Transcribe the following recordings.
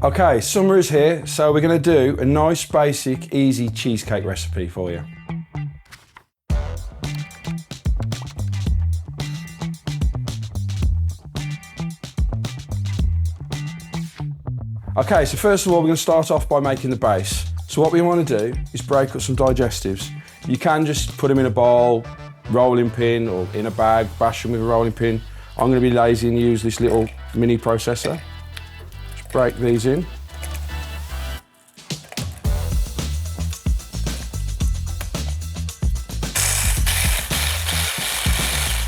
Okay, summer is here, so we're going to do a nice, basic, easy cheesecake recipe for you. Okay, so first of all, we're going to start off by making the base. So what we want to do is break up some digestives. You can just put them in a bowl, rolling pin, or in a bag, bash them with a rolling pin. I'm going to be lazy and use this little mini processor. Just break these in.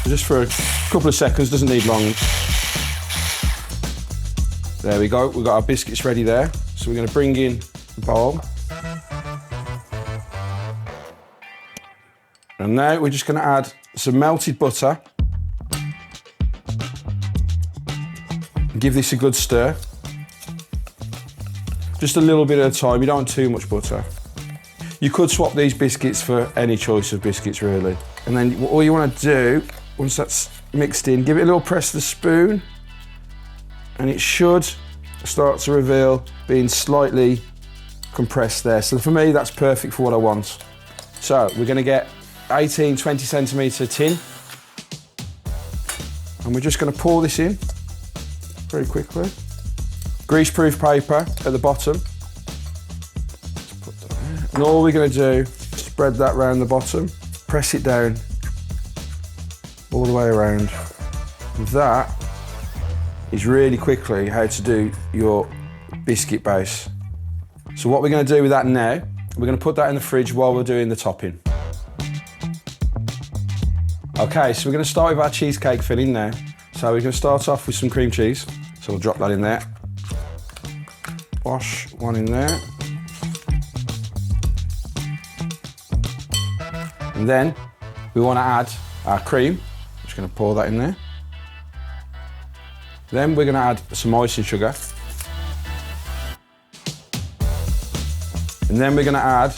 Just for a couple of seconds, doesn't need long. There we go, we've got our biscuits ready there. So we're going to bring in the bowl. And now we're just going to add some melted butter. Give this a good stir. Just a little bit at a time, you don't want too much butter. You could swap these biscuits for any choice of biscuits really. And then all you want to do, once that's mixed in, give it a little press of the spoon, and it should start to reveal being slightly compressed there. So for me, that's perfect for what I want. So we're going to get 18, 20 centimetre tin, and we're just going to pour this in very quickly. Grease-proof paper at the bottom. Let's put that there. And all we're going to do is spread that around the bottom, press it down all the way around. That is really quickly how to do your biscuit base. So what we're going to do with that now, we're going to put that in the fridge while we're doing the topping. Okay, so we're going to start with our cheesecake filling now. So we're going to start off with some cream cheese. So we'll drop that in there. Wash one in there. And then we want to add our cream. I'm just going to pour that in there. Then we're going to add some icing sugar. And then we're going to add,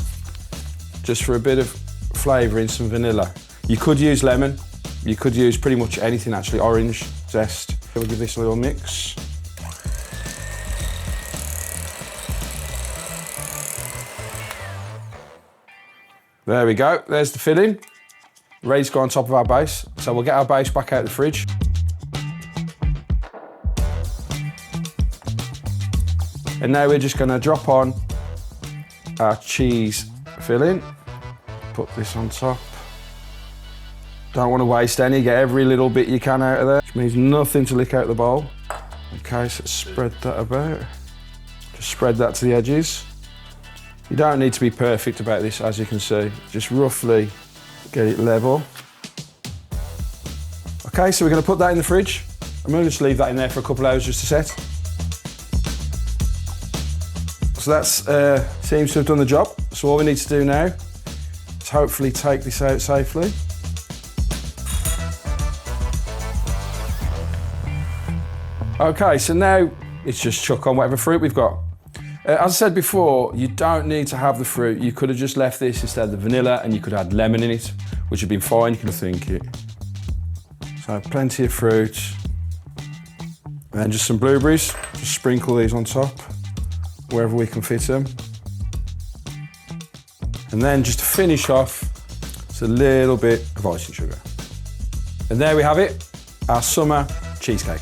just for a bit of flavouring, some vanilla. You could use lemon. You could use pretty much anything actually, orange zest. We'll give this a little mix. There we go, there's the filling. Ready to go on top of our base. So we'll get our base back out of the fridge. And now we're just going to drop on our cheese filling. Put this on top. Don't want to waste any, get every little bit you can out of there, which means nothing to lick out the bowl. Okay, so spread that about. Just spread that to the edges. You don't need to be perfect about this, as you can see. Just roughly get it level. Okay, so we're going to put that in the fridge. I'm going to just leave that in there for a couple of hours just to set. So that seems to have done the job. So all we need to do now is hopefully take this out safely. Okay, so now it's just chuck on whatever fruit we've got. As I said before, you don't need to have the fruit. You could have just left this instead of the vanilla, and you could add lemon in it, which would have been fine, you could have think it. So plenty of fruit. And then just some blueberries. Just sprinkle these on top, wherever we can fit them. And then just to finish off, it's a little bit of icing sugar. And there we have it, our summer cheesecake.